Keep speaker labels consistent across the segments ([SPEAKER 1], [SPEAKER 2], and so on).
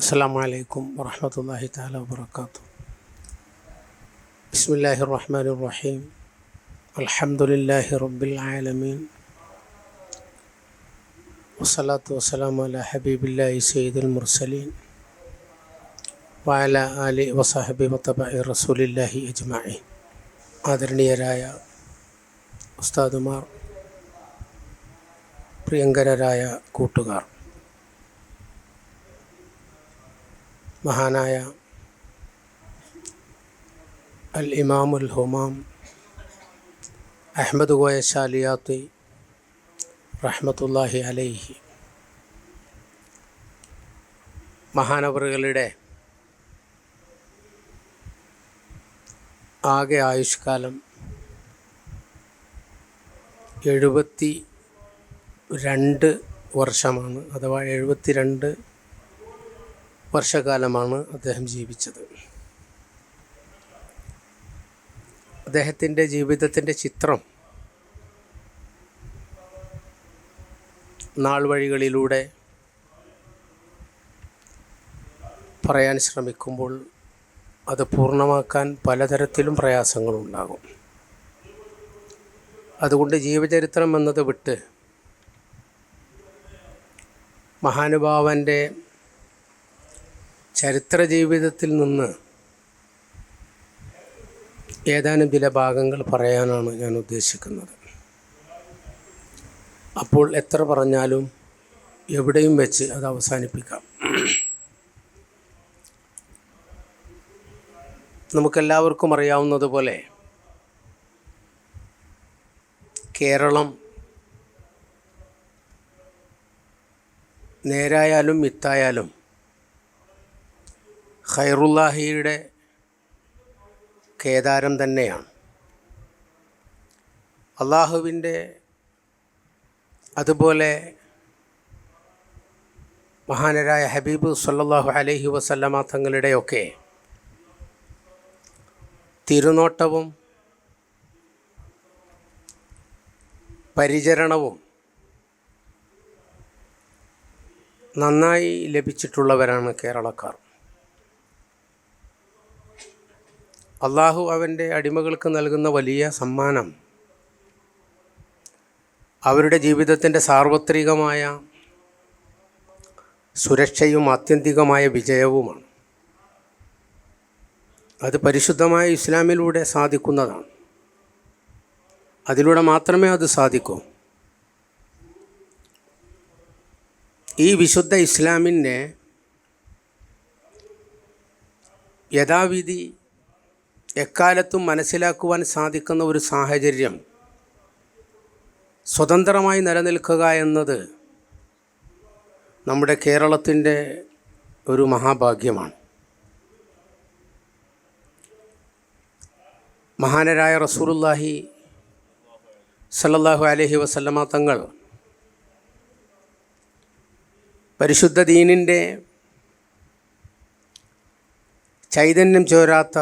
[SPEAKER 1] അസ്സലാമു അലൈക്കും വറഹ്മത്തുള്ളാഹി തആല വബറകാതുഹു. ബിസ്മില്ലാഹിർ റഹ്മാനിർ റഹീം. അൽഹംദുലില്ലാഹി റബ്ബിൽ ആലമീൻ. വസ്സലാത്തു വസ്സലാമു അലാ ഹബീബില്ലാഹി സയ്യിദുൽ മുർസലീൻ വഅലാ ആലിഹി വസഹബിഹി വതബഇ റസൂലില്ലാഹി അജ്മഈൻ. ആദരണീയരായ ഉസ്താദുമാർ, പ്രിയങ്കരരായ കൂട്ടുകാർ, മഹാനായ അൽ ഇമാമുൽ ഹുമാം അഹ്മദ് കോയ ശാലിയാത്തി റഹ്മത്തുള്ളാഹി അലൈഹി മഹാനവറുകളുടെ ആകെ ആയുഷ്കാലം 72 വർഷമാണ്, അഥവാ 72 വർഷകാലമാണ് അദ്ദേഹം ജീവിച്ചത്. അദ്ദേഹത്തിൻ്റെ ജീവിതത്തിൻ്റെ ചിത്രം നാൾ വഴികളിലൂടെ പറയാൻ ശ്രമിക്കുമ്പോൾ അത് പൂർണ്ണമാക്കാൻ പലതരത്തിലും പ്രയാസങ്ങളുണ്ടാകും. അതുകൊണ്ട് ജീവചരിത്രം എന്നത് വിട്ട് മഹാനുഭാവൻ്റെ ചരിത്ര ജീവിതത്തിൽ നിന്ന് ഏതാനും ചില ഭാഗങ്ങൾ പറയാനാണ് ഞാൻ ഉദ്ദേശിക്കുന്നത്. അപ്പോൾ എത്ര പറഞ്ഞാലും എവിടെയും വെച്ച് അത് അവസാനിപ്പിക്കാം. നമുക്കെല്ലാവർക്കും അറിയാവുന്നതുപോലെ കേരളം നേരായാലും മിത്തായാലും ഖൈറുല്ലാഹിയുടെ കേദാരം തന്നെയാണ്. അള്ളാഹുവിൻ്റെ അതുപോലെ മഹാനരായ ഹബീബ് സല്ലല്ലാഹു അലൈഹി വസല്ലമ തങ്ങളുടെയൊക്കെ തിരുനോട്ടവും പരിചരണവും നന്നായി ലഭിച്ചിട്ടുള്ളവരാണ് കേരളക്കാർ. അള്ളാഹു അവൻ്റെ അടിമകൾക്ക് നൽകുന്ന വലിയ സമ്മാനം അവരുടെ ജീവിതത്തിൻ്റെ സാർവത്രികമായ സുരക്ഷയും ആത്യന്തികമായ വിജയവുമാണ്. അത് പരിശുദ്ധമായ ഇസ്ലാമിലൂടെ സാധിക്കുന്നതാണ്. അതിലൂടെ മാത്രമേ അത് സാധിക്കൂ. ഈ വിശുദ്ധ ഇസ്ലാമിനെ യഥാവിധി എക്കാലത്തും മനസ്സിലാക്കുവാൻ സാധിക്കുന്ന ഒരു സാഹചര്യം സ്വതന്ത്രമായി നിലനിൽക്കുക എന്നത് നമ്മുടെ കേരളത്തിൻ്റെ ഒരു മഹാഭാഗ്യമാണ്. മഹാനരായ റസൂലുള്ളാഹി സല്ലല്ലാഹു അലൈഹി വസല്ലമ തങ്ങൾ പരിശുദ്ധ ദീനിൻ്റെ ചൈതന്യം ചോരാത്ത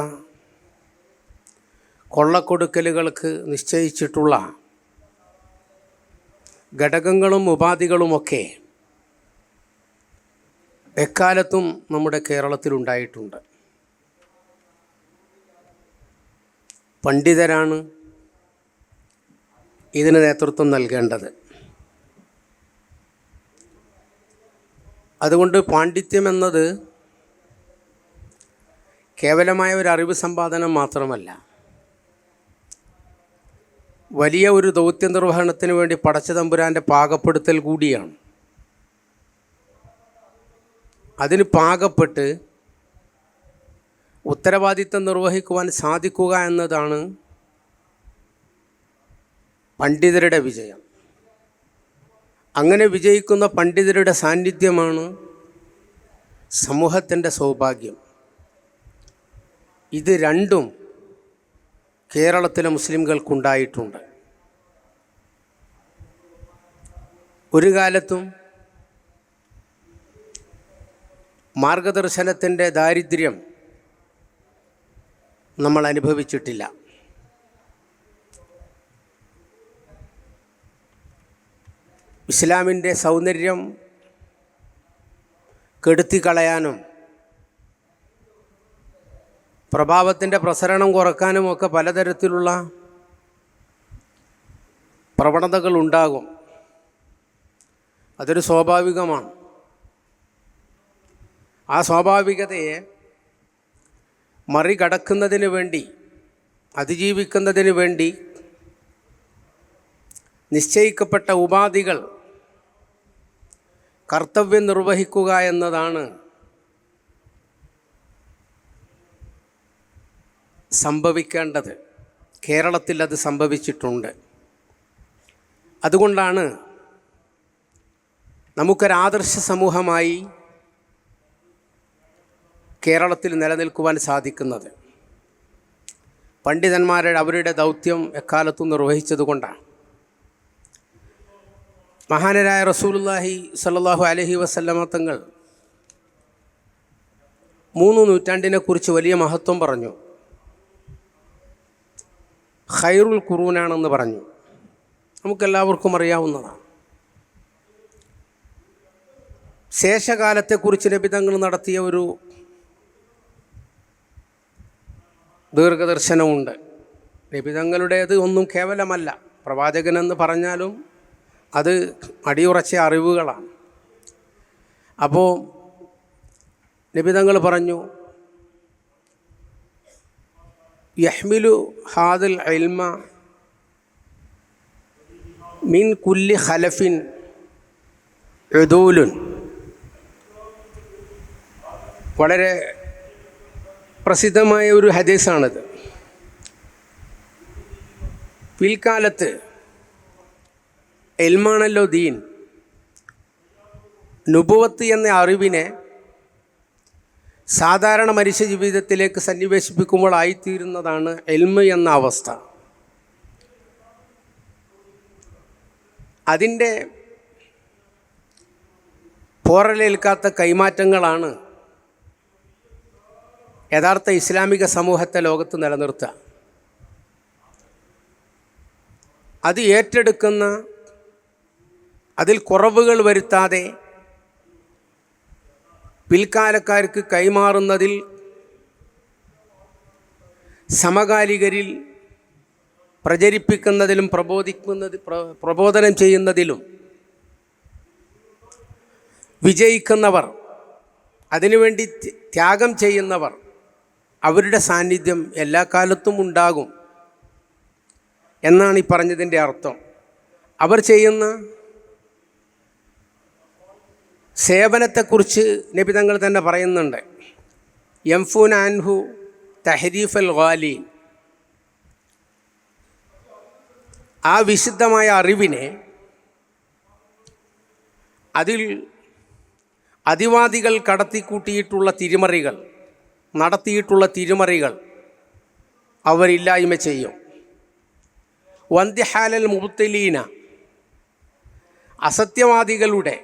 [SPEAKER 1] കൊള്ളക്കൊടുക്കലുകൾക്ക് നിശ്ചയിച്ചിട്ടുള്ള ഘടകങ്ങളും ഉപാധികളുമൊക്കെ എക്കാലത്തും നമ്മുടെ കേരളത്തിലുണ്ടായിട്ടുണ്ട്. പണ്ഡിതരാണ് ഇതിന് നേതൃത്വം നൽകേണ്ടത്. അതുകൊണ്ട് പാണ്ഡിത്യം എന്നത് കേവലമായ ഒരു അറിവ് സമ്പാദനം മാത്രമല്ല, വലിയ ഒരു ദൗത്യ നിർവഹണത്തിന് വേണ്ടി പടച്ചതമ്പുരാൻ്റെ പാകപ്പെടുത്തൽ കൂടിയാണ്. അതിന് പാകപ്പെട്ട് ഉത്തരവാദിത്തം നിർവഹിക്കുവാൻ സാധിക്കുക എന്നതാണ് പണ്ഡിതരുടെ വിജയം. അങ്ങനെ വിജയിക്കുന്ന പണ്ഡിതരുടെ സാന്നിധ്യമാണ് സമൂഹത്തിൻ്റെ സൗഭാഗ്യം. ഇത് രണ്ടും കേരളത്തിലെ മുസ്ലിംകൾക്കുണ്ടായിട്ടുണ്ട്. ഒരു കാലത്തും മാർഗദർശനത്തിൻ്റെ ദാരിദ്ര്യം നമ്മൾ അനുഭവിച്ചിട്ടില്ല. ഇസ്ലാമിൻ്റെ സൗന്ദര്യം കെടുത്തിക്കളയാനും പ്രഭാവത്തിൻ്റെ പ്രസരണം കുറക്കാനുമൊക്കെ പലതരത്തിലുള്ള പ്രവണതകൾ ഉണ്ടാകും. അതൊരു സ്വാഭാവികമാണ്. ആ സ്വാഭാവികതയെ മറികടക്കുന്നതിന് വേണ്ടി, അതിജീവിക്കുന്നതിന് വേണ്ടി നിശ്ചയിക്കപ്പെട്ട ഉപാധികൾ കർത്തവ്യം നിർവഹിക്കുക എന്നതാണ് സംഭവിക്കേണ്ടത്. കേരളത്തിൽ അത് സംഭവിച്ചിട്ടുണ്ട്. അതുകൊണ്ടാണ് നമുക്കൊരാദർശ സമൂഹമായി കേരളത്തിൽ നിലനിൽക്കുവാൻ സാധിക്കുന്നത്. പണ്ഡിതന്മാരുടെ അവരുടെ ദൗത്യം എക്കാലത്തും നിർവഹിച്ചതുകൊണ്ടാണ്. മഹാനരായ റസൂലുള്ളാഹി സ്വല്ലല്ലാഹു അലൈഹി വസല്ലമ തങ്ങൾ 3 നൂറ്റാണ്ടിനെക്കുറിച്ച് വലിയ മഹത്വം പറഞ്ഞു. ഖൈറുൽ ഖുറൂനാണെന്ന് പറഞ്ഞു. നമുക്കെല്ലാവർക്കും അറിയാവുന്നതാണ്. ശേഷകാലത്തെക്കുറിച്ച് നബി തങ്ങൾ നടത്തിയ ഒരു ദീർഘദർശനമുണ്ട്. നബി തങ്ങളുടേത് ഒന്നും കേവലമല്ല. പ്രവാചകനെന്ന് പറഞ്ഞാലും അത് അടിയുറച്ച അറിവുകളാണ്. അപ്പോൾ നബി തങ്ങൾ പറഞ്ഞു, യഹ്മിലു ഹാദൽ ഇൽമ മിൻ കുല്ലി ഖലഫിൻ ഉദൂലുൻ. വളരെ പ്രസിദ്ധമായ ഒരു ഹദീസാണിത്. പിൽക്കാലത്ത് ഇൽമാണല്ലോ ദീൻ. നുബുവത്ത് എന്ന അറിവിനെ സാധാരണ മനുഷ്യ ജീവിതത്തിലേക്ക് സന്നിവേശിപ്പിക്കുമ്പോൾ ആയിത്തീരുന്നതാണ് ഇൽമ് എന്ന അവസ്ഥ. അതിൻ്റെ പോറലേൽക്കാത്ത കൈമാറ്റങ്ങളാണ് യഥാർത്ഥ ഇസ്ലാമിക സമൂഹത്തെ ലോകത്ത് നിലനിർത്തുക. അത് ഏറ്റെടുക്കുന്ന, അതിൽ കുറവുകൾ വരുത്താതെ പിൽക്കാലക്കാർക്ക് കൈമാറുന്നതിൽ, സമകാലികരിൽ പ്രചരിപ്പിക്കുന്നതിലും പ്രബോധനം ചെയ്യുന്നതിലും വിജയിക്കുന്നവർ, അതിനുവേണ്ടി ത്യാഗം ചെയ്യുന്നവർ, അവരുടെ സാന്നിധ്യം എല്ലാ കാലത്തും ഉണ്ടാകും എന്നാണ് ഈ പറഞ്ഞതിൻ്റെ അർത്ഥം. അവർ ചെയ്യുന്ന സേവനത്തെക്കുറിച്ച് നബി തങ്ങൾ തന്നെ പറയുന്നുണ്ട്. യംഫൂൻ അൻഹു തഹരീഫൽ ഗാലീൻ. ആ വിശുദ്ധമായ അറിവിനെ അതിൽ അതിവാദികൾ നടത്തിയിട്ടുള്ള തിരിമറികൾ അവരില്ലായ്മ ചെയ്യും. വന്ദിഹാലൽ മുബ്തിലീന. അസത്യവാദികളുടെ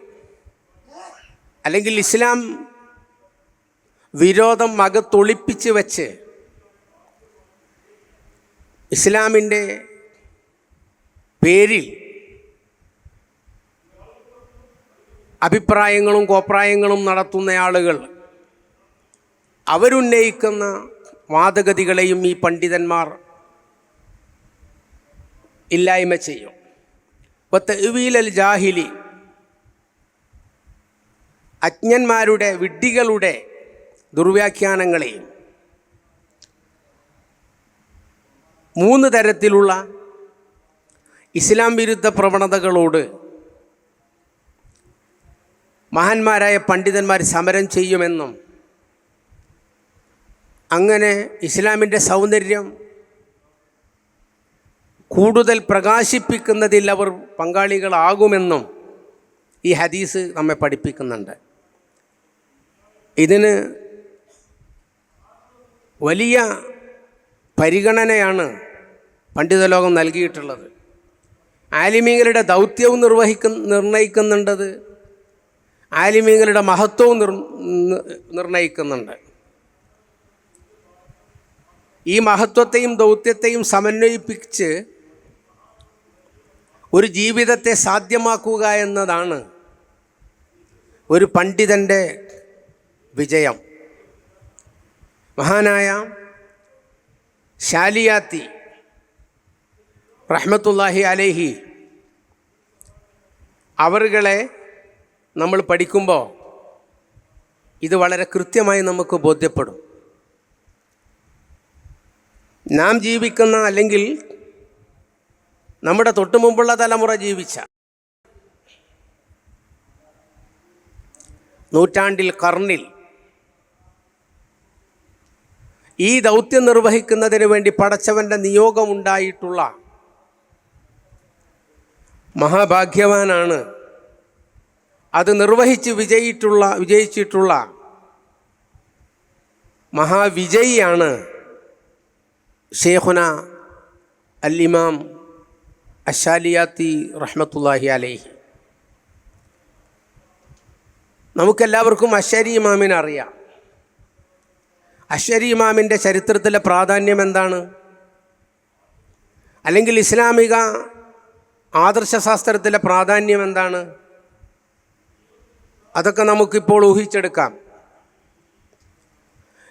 [SPEAKER 1] അല്ലെങ്കിൽ ഇസ്ലാം വിരോധം അകത്തൊളിപ്പിച്ച് വെച്ച് ഇസ്ലാമിൻ്റെ പേരിൽ അഭിപ്രായങ്ങളും കോപ്രായങ്ങളും നടത്തുന്ന ആളുകൾ, അവരുന്നയിക്കുന്ന വാദഗതികളെയും ഈ പണ്ഡിതന്മാർ ഇല്ലായ്മ ചെയ്യും. തഅ്വീലൽ ജാഹിലി. അജ്ഞന്മാരുടെ, വിഡ്ഢികളുടെ ദുർവ്യാഖ്യാനങ്ങളെയും. 3 തരത്തിലുള്ള ഇസ്ലാം വിരുദ്ധ പ്രവണതകളോട് മഹാന്മാരായ പണ്ഡിതന്മാർ സമരം ചെയ്യുമെന്നും, അങ്ങനെ ഇസ്ലാമിൻ്റെ സൗന്ദര്യം കൂടുതൽ പ്രകാശിപ്പിക്കുന്നതിൽ അവർ പങ്കാളികളാകുമെന്നും ഈ ഹദീസ് നമ്മെ പഠിപ്പിക്കുന്നുണ്ട്. ഇതിന് വലിയ പരിഗണനയാണ് പണ്ഡിതലോകം നൽകിയിട്ടുള്ളത്. ആലിമീങ്ങളുടെ ദൗത്യവും നിർണയിക്കുന്നുണ്ടത്, ആലിമീങ്ങളുടെ മഹത്വവും നിർണയിക്കുന്നുണ്ട്. ഈ മഹത്വത്തെയും ദൗത്യത്തെയും സമന്വയിപ്പിച്ച് ഒരു ജീവിതത്തെ സാധ്യമാക്കുക എന്നതാണ് ഒരു പണ്ഡിതൻ്റെ വിജയം. മഹാനായ ശാലിയാത്തി റഹ്മത്തുള്ളാഹി അലൈഹി അവരുകളെ നമ്മൾ പഠിക്കുമ്പോൾ ഇത് വളരെ കൃത്യമായി നമുക്ക് ബോധ്യപ്പെടും. നാം ജീവിക്കുന്ന അല്ലെങ്കിൽ നമ്മുടെ തൊട്ടുമുമ്പുള്ള തലമുറ ജീവിച്ച നൂറ്റാണ്ടിൽ, കർണിൽ ഈ ദൗത്യം നിർവഹിക്കുന്നതിന് വേണ്ടി പടച്ചവൻ്റെ നിയോഗമുണ്ടായിട്ടുള്ള മഹാഭാഗ്യവാനാണ്. അത് നിർവഹിച്ച് വിജയിച്ചിട്ടുള്ള മഹാവിജയിയാണ് ഷെയ്ഖുന അൽ ഇമാം അശ്ശാലിയാത്തി റഹ്മത്തുള്ളാഹി അലൈഹി. നമുക്കെല്ലാവർക്കും അശ്ശരി ഇമാമിനെ അറിയാം. അശ്ശരി ഇമാമിൻ്റെ ചരിത്രത്തിലെ പ്രാധാന്യം എന്താണ്? അല്ലെങ്കിൽ ഇസ്ലാമിക ആദർശശാസ്ത്രത്തിലെ പ്രാധാന്യം എന്താണ്? അതൊക്കെ നമുക്കിപ്പോൾ ഊഹിച്ചെടുക്കാം.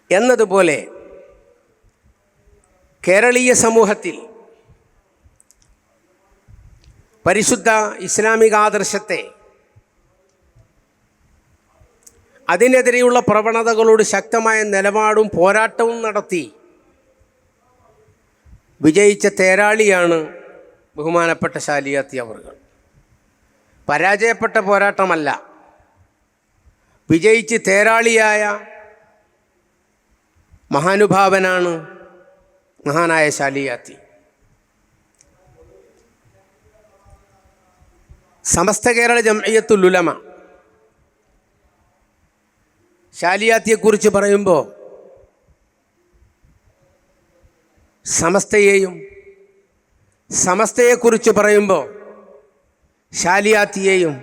[SPEAKER 1] എന്നതുപോലെ കേരളീയ സമൂഹത്തിൽ പരിശുദ്ധ ഇസ്ലാമിക ആദർശത്തെ, അതിനെതിരെയുള്ള പ്രവണതകളോട് ശക്തമായ നിലപാടും പോരാട്ടവും നടത്തി വിജയിച്ച തേരാളിയാണ് ബഹുമാനപ്പെട്ട ശാലിയാത്തി അവർകൾ. പരാജയപ്പെട്ട പോരാട്ടമല്ല, വിജയിച്ച് തേരാളിയായ മഹാനുഭാവനാണ് മഹാനായ ശാലിയാത്തി. സമസ്ത കേരള ജംഇയ്യത്തുൽ ഉലമ ശാലിയാത്തിയെക്കുറിച്ച് പറയുമ്പോൾ സമസ്തയെക്കുറിച്ച് പറയുമ്പോൾ ശാലിയാത്തിയെയും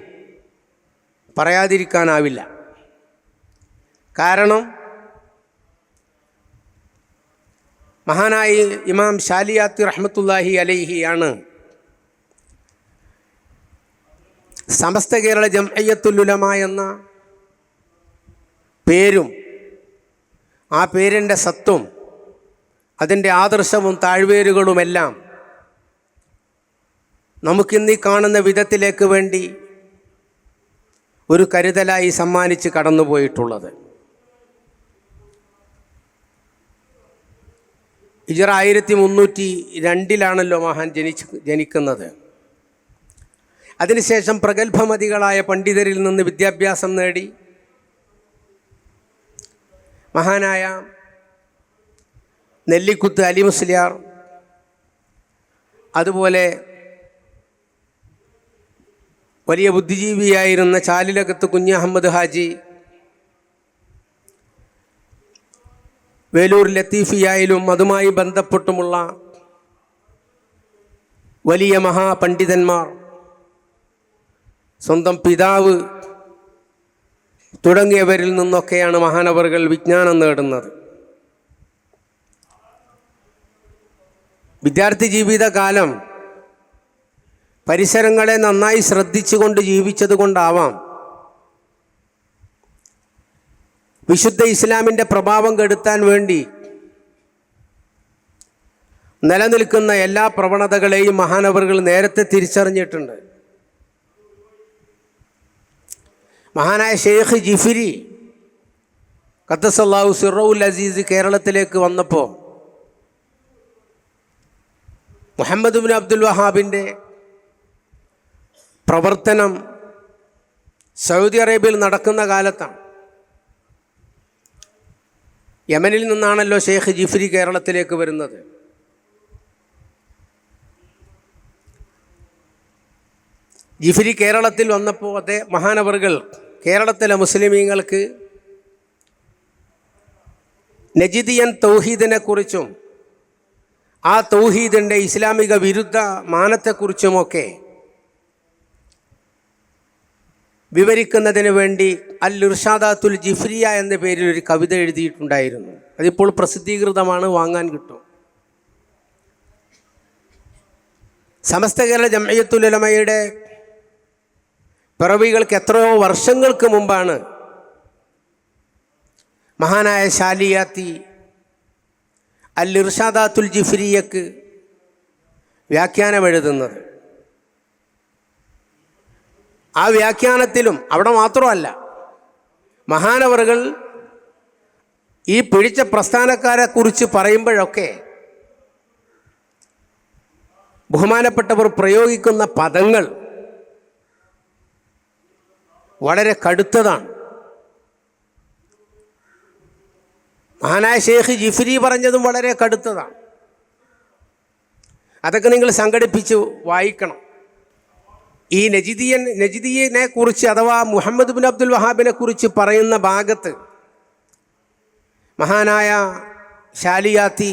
[SPEAKER 1] പറയാതിരിക്കാനാവില്ല. കാരണം മഹാനായ ഇമാം ശാലിയാത്തി റഹ്മത്തുള്ളാഹി അലൈഹിയാണ് സമസ്ത കേരള ജംഇയ്യത്തുൽ ഉലമ എന്ന പേരും ആ പേരിൻ്റെ സത്തും അതിൻ്റെ ആദർശവും താഴ്വേരുകളുമെല്ലാം നമുക്കിന്നീ കാണുന്ന വിധത്തിലേക്ക് വേണ്ടി ഒരു കരുതലായി സമ്മാനിച്ച് കടന്നുപോയിട്ടുള്ളത്. ഹിജ്റ 1302 മഹാൻ ജനിക്കുന്നത്. അതിനുശേഷം പ്രഗത്ഭമതികളായ പണ്ഡിതരിൽ നിന്ന് വിദ്യാഭ്യാസം നേടി മഹാനായ നെല്ലിക്കുത്ത് അലി മുസ്ലിയാർ, അതുപോലെ വലിയ ബുദ്ധിജീവിയായിരുന്ന ചാലിലകത്ത് കുഞ്ഞ് അഹമ്മദ് ഹാജി, വേലൂർ ലത്തീഫിയായാലും അതുമായി ബന്ധപ്പെട്ടുമുള്ള വലിയ മഹാപണ്ഡിതന്മാർ, സ്വന്തം പിതാവ് തുടങ്ങിയവരിൽ നിന്നൊക്കെയാണ് മഹാനവറുകൾ വിജ്ഞാനം നേടുന്നത്. വിദ്യാർത്ഥി ജീവിതകാലം പരിസരങ്ങളെ നന്നായി ശ്രദ്ധിച്ചുകൊണ്ട് ജീവിച്ചത് കൊണ്ടാവാം വിശുദ്ധ ഇസ്ലാമിൻ്റെ പ്രഭാവം കെടുത്താൻ വേണ്ടി നിലനിൽക്കുന്ന എല്ലാ പ്രവണതകളെയും മഹാനവറുകൾ നേരത്തെ തിരിച്ചറിഞ്ഞിട്ടുണ്ട്. മഹാനായ ഷെയ്ഖ് ജിഫിരി ഖദ്ദസല്ലാഹു സിർറഹുൽ അസീസ് കേരളത്തിലേക്ക് വന്നപ്പോൾ മുഹമ്മദ് ബിൻ അബ്ദുൽ വഹാബിൻ്റെ പ്രവർത്തനം സൗദി അറേബ്യയിൽ നടക്കുന്ന കാലത്താണ്. യമനിൽ നിന്നാണല്ലോ ഷെയ്ഖ് ജിഫ്രി കേരളത്തിലേക്ക് വരുന്നത്. ജിഫ്രി കേരളത്തിൽ വന്നപ്പോൾ മഹാനവറുകൾ കേരളത്തിലെ മുസ്ലിമീങ്ങൾക്ക് നജിദിയൻ തൗഹീദിനെ കുറിച്ചും ആ തൗഹീദിൻ്റെ ഇസ്ലാമിക വിരുദ്ധ മാനത്തെക്കുറിച്ചുമൊക്കെ വിവരിക്കുന്നതിന് വേണ്ടി അൽ ഇർഷാദാത്തുൽ ജിഫ്രിയ എന്ന പേരിൽ ഒരു കവിത എഴുതിയിട്ടുണ്ടായിരുന്നു. അതിപ്പോൾ പ്രസിദ്ധീകൃതമാണ്, വാങ്ങാൻ കിട്ടും. സമസ്ത കേരള ജംഇയ്യത്തുൽ ഉലമയുടെ പിറവികൾക്ക് എത്രയോ വർഷങ്ങൾക്ക് മുമ്പാണ് മഹാനായ ശാലിയാത്തി അൽ ഇർഷാദാത്തുൽ ജിഫ്രിയ്യക്ക് വ്യാഖ്യാനം എഴുതുന്നത്. ആ വ്യാഖ്യാനത്തിലും അവിടെ മാത്രമല്ല, മഹാനവറുകൾ ഈ പിഴിച്ച പ്രസ്ഥാനക്കാരെ കുറിച്ച് പറയുമ്പോഴൊക്കെ ബഹുമാനപ്പെട്ടവർ പ്രയോഗിക്കുന്ന പദങ്ങൾ വളരെ കടുത്തതാണ്. മഹാനായ ഷേഖ് ജിഫ്രി പറഞ്ഞതും വളരെ കടുത്തതാണ്. അതൊക്കെ നിങ്ങൾ സംഘടിപ്പിച്ച് വായിക്കണം. ഈ നജിദിയനെ കുറിച്ച് അഥവാ മുഹമ്മദ് ബിൻ അബ്ദുൽ വഹാബിനെ കുറിച്ച് പറയുന്ന ഭാഗത്ത് മഹാനായ ശാലിയാത്തി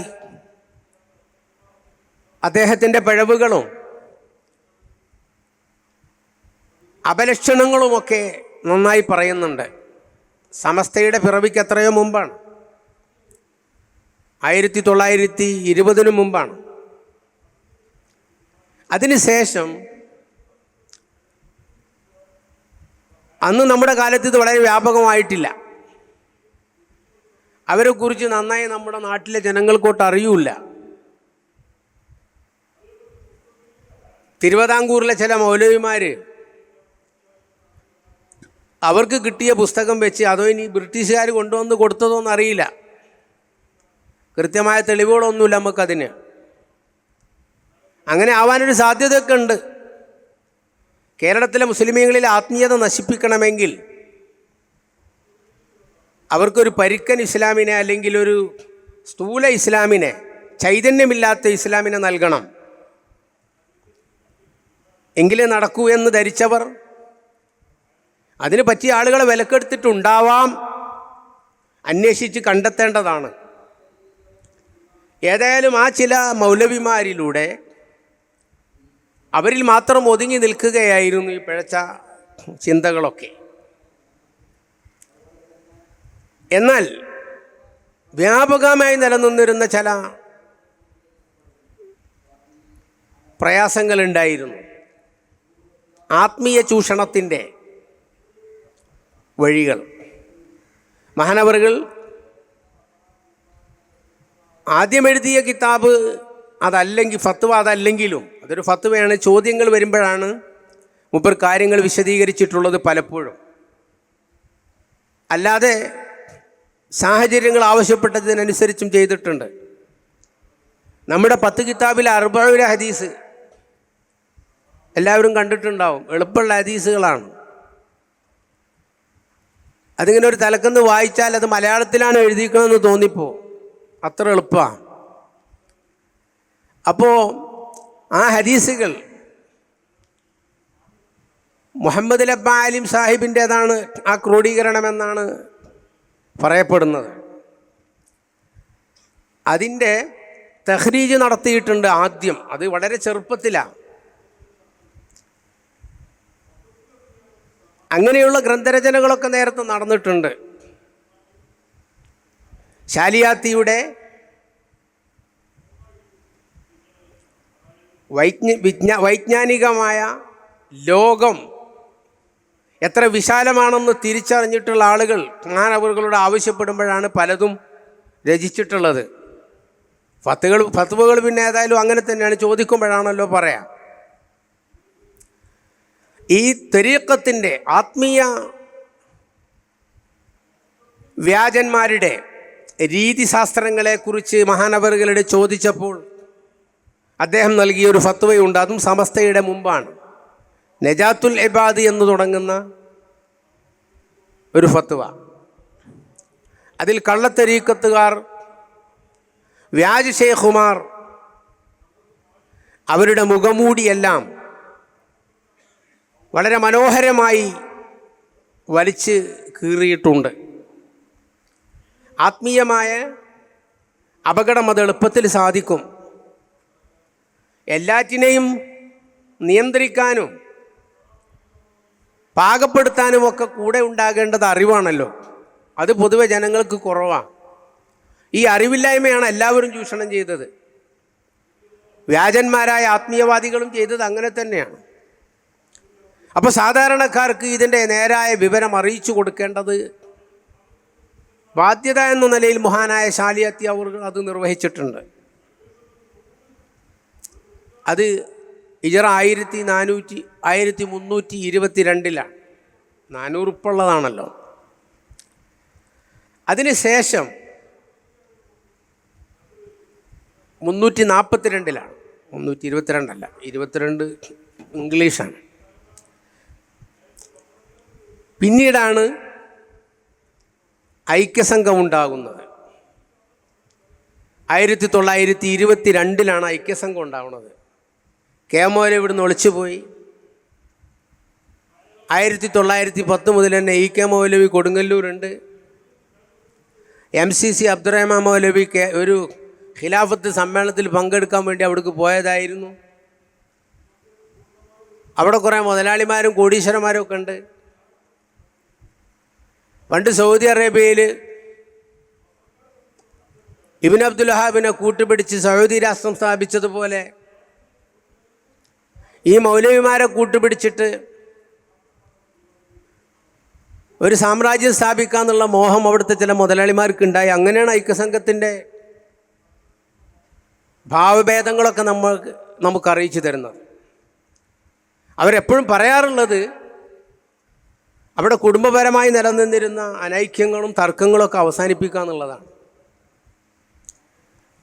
[SPEAKER 1] അദ്ദേഹത്തിൻ്റെ പിഴവുകളും അപലക്ഷണങ്ങളുമൊക്കെ നന്നായി പറയുന്നുണ്ട്. സമസ്തയുടെ പിറവിക്ക് എത്രയോ മുമ്പാണ്, 1920 മുമ്പാണ്. അതിനുശേഷം അന്ന് നമ്മുടെ കാലത്ത് ഇത് വളരെ വ്യാപകമായിട്ടില്ല. അവരെക്കുറിച്ച് നന്നായി നമ്മുടെ നാട്ടിലെ ജനങ്ങൾക്കോട്ട് അറിയൂല. തിരുവിതാംകൂറിലെ ചില മൗലവിമാർ അവർക്ക് കിട്ടിയ പുസ്തകം വെച്ച്, അതോ ഇനി ബ്രിട്ടീഷുകാർ കൊണ്ടുവന്ന് കൊടുത്തതോന്ന് അറിയില്ല, കൃത്യമായ തെളിവുകളൊന്നുമില്ല നമുക്കതിന്. അങ്ങനെ ആവാനൊരു സാധ്യതയൊക്കെ ഉണ്ട്. കേരളത്തിലെ മുസ്ലിമീങ്ങളിൽ ആത്മീയത നശിപ്പിക്കണമെങ്കിൽ അവർക്കൊരു പരിക്കൻ ഇസ്ലാമിനെ, അല്ലെങ്കിൽ ഒരു സ്ഥൂല ഇസ്ലാമിനെ, ചൈതന്യമില്ലാത്ത ഇസ്ലാമിനെ നൽകണം. എങ്കിലേ നടക്കൂ എന്ന് ധരിച്ചവർ അതിന് പറ്റിയ ആളുകളെ വിലക്കെടുത്തിട്ടുണ്ടാവാം. അന്വേഷിച്ച് കണ്ടെത്തേണ്ടതാണ്. ഏതായാലും ആ ചില മൗലവിമാരിലൂടെ അവരിൽ മാത്രം ഒതുങ്ങി നിൽക്കുകയായിരുന്നു ഈ പിഴച്ച ചിന്തകളൊക്കെ. എന്നാൽ വ്യാപകമായി നിലനിന്നിരുന്ന ചില പ്രയാസങ്ങളുണ്ടായിരുന്നു. ആത്മീയ ചൂഷണത്തിൻ്റെ വഴികൾ. മഹാനവറുകൾ ആദ്യം എഴുതിയ കിതാബ് അതല്ലെങ്കിൽ ഫത്വ അതല്ലെങ്കിലും, അതൊരു ഫത്വയാണ്. ചോദ്യങ്ങൾ വരുമ്പോഴാണ് മൂപ്പർ കാര്യങ്ങൾ വിശദീകരിച്ചിട്ടുള്ളത് പലപ്പോഴും. അല്ലാതെ സാഹചര്യങ്ങൾ ആവശ്യപ്പെട്ടതിനനുസരിച്ചും ചെയ്തിട്ടുണ്ട്. നമ്മുടെ 10 കിതാബിലെ 40 ഹദീസ് എല്ലാവരും കണ്ടിട്ടുണ്ടാവും. എളുപ്പമുള്ള ഹദീസുകളാണ്. അതിങ്ങനെ ഒരു തലക്കെന്ന് വായിച്ചാൽ അത് മലയാളത്തിലാണ് എഴുതിക്കണമെന്ന് തോന്നിപ്പോ, അത്ര എളുപ്പമാണ്. അപ്പോൾ ആ ഹദീസുകൾ മുഹമ്മദ് ലബ്ബ ആലിം സാഹിബിൻ്റേതാണ് ആ ക്രോഡീകരണമെന്നാണ് പറയപ്പെടുന്നത്. അതിൻ്റെ തഹ്രീജ് നടത്തിയിട്ടുണ്ട് ആദ്യം. അത് വളരെ ചെറുപ്പത്തിലാണ്. അങ്ങനെയുള്ള ഗ്രന്ഥരചനകളൊക്കെ നേരത്തെ നടന്നിട്ടുണ്ട്. ശാലിയാത്തിയുടെ വൈജ്ഞാനികമായ ലോകം എത്ര വിശാലമാണെന്ന് തിരിച്ചറിഞ്ഞിട്ടുള്ള ആളുകൾ മഹാനവറുകളോട് ആവശ്യപ്പെടുമ്പോഴാണ് പലതും രചിച്ചിട്ടുള്ളത്. ഫത്വകൾ പിന്നെ ഏതായാലും അങ്ങനെ തന്നെയാണ്, ചോദിക്കുമ്പോഴാണല്ലോ പറയാം. ഈ തരീഖത്തിൻ്റെ ആത്മീയ വ്യാജന്മാരുടെ രീതിശാസ്ത്രങ്ങളെക്കുറിച്ച് മഹാനവറുകളോട് ചോദിച്ചപ്പോൾ അദ്ദേഹം നൽകിയൊരു ഫത്വയുണ്ട്. അതും സമസ്തയുടെ മുമ്പാണ്. നജാത്തുൽ ഇബാദ് എന്ന് തുടങ്ങുന്ന ഒരു ഫത്വ. അതിൽ കള്ളത്തരീക്കത്തുകാർ, വ്യാജ ഷേഖുമാർ, അവരുടെ മുഖമൂടിയെല്ലാം വളരെ മനോഹരമായി വലിച്ച് കീറിയിട്ടുണ്ട്. ആത്മീയമായ അപകടം അത് എളുപ്പത്തിൽ സാധിക്കും. എല്ലാറ്റിനെയും നിയന്ത്രിക്കാനും പാകപ്പെടുത്താനുമൊക്കെ കൂടെ ഉണ്ടാകേണ്ടത് അറിവാണല്ലോ. അത് പൊതുവെ ജനങ്ങൾക്ക് കുറവാണ്. ഈ അറിവില്ലായ്മയാണ് എല്ലാവരും ചൂഷണം ചെയ്തത്. വ്യാജന്മാരായ ആത്മീയവാദികളും ചെയ്തത് അങ്ങനെ തന്നെയാണ്. അപ്പോൾ സാധാരണക്കാർക്ക് ഇതിൻ്റെ നേരായ വിവരം അറിയിച്ചു കൊടുക്കേണ്ടത് ബാധ്യത എന്ന നിലയിൽ മഹാനായ ശാലിയത്തി അവർ അത് നിർവഹിച്ചിട്ടുണ്ട്. അത് ഹിജറ 1322 400 ഉള്ളതാണല്ലോ. അതിന് ശേഷം 342 322 22 ഇംഗ്ലീഷാണ്. പിന്നീടാണ് ഐക്യസംഘം ഉണ്ടാകുന്നത്. 1922 ഐക്യസംഘം ഉണ്ടാവുന്നത്. കെ മൗലവി ഇവിടുന്ന് ഒളിച്ചുപോയി. 1910 മുതൽ തന്നെ ഇ കെ മൗലവി കൊടുങ്ങല്ലൂരുണ്ട്. MCC അബ്ദുറഹ്മാൻ മൗലവി ഒരു ഖിലാഫത്ത് സമ്മേളനത്തിൽ പങ്കെടുക്കാൻ വേണ്ടി അവിടേക്ക് പോയതായിരുന്നു. അവിടെ കുറേ മുതലാളിമാരും കോടീശ്വരന്മാരും ഒക്കെ ഉണ്ട്. പണ്ട് സൗദി അറേബ്യയിൽ ഇബ്ൻ അബ്ദുൽ വഹാബിനെ കൂട്ടുപിടിച്ച് സൗദി രാഷ്ട്രം സ്ഥാപിച്ചതുപോലെ ഈ മൗലവിമാരെ കൂട്ടുപിടിച്ചിട്ട് ഒരു സാമ്രാജ്യം സ്ഥാപിക്കാന്നുള്ള മോഹം അവിടുത്തെ ചില മുതലാളിമാർക്കുണ്ടായി. അങ്ങനെയാണ് ഐക്യസംഘത്തിൻ്റെ ഭാവഭേദങ്ങളൊക്കെ നമുക്ക് അറിയിച്ചു തരുന്നത്. അവരെപ്പോഴും പറയാറുള്ളത് അവിടെ കുടുംബപരമായി നിലനിന്നിരുന്ന അനൈക്യങ്ങളും തർക്കങ്ങളൊക്കെ അവസാനിപ്പിക്കുക എന്നുള്ളതാണ്.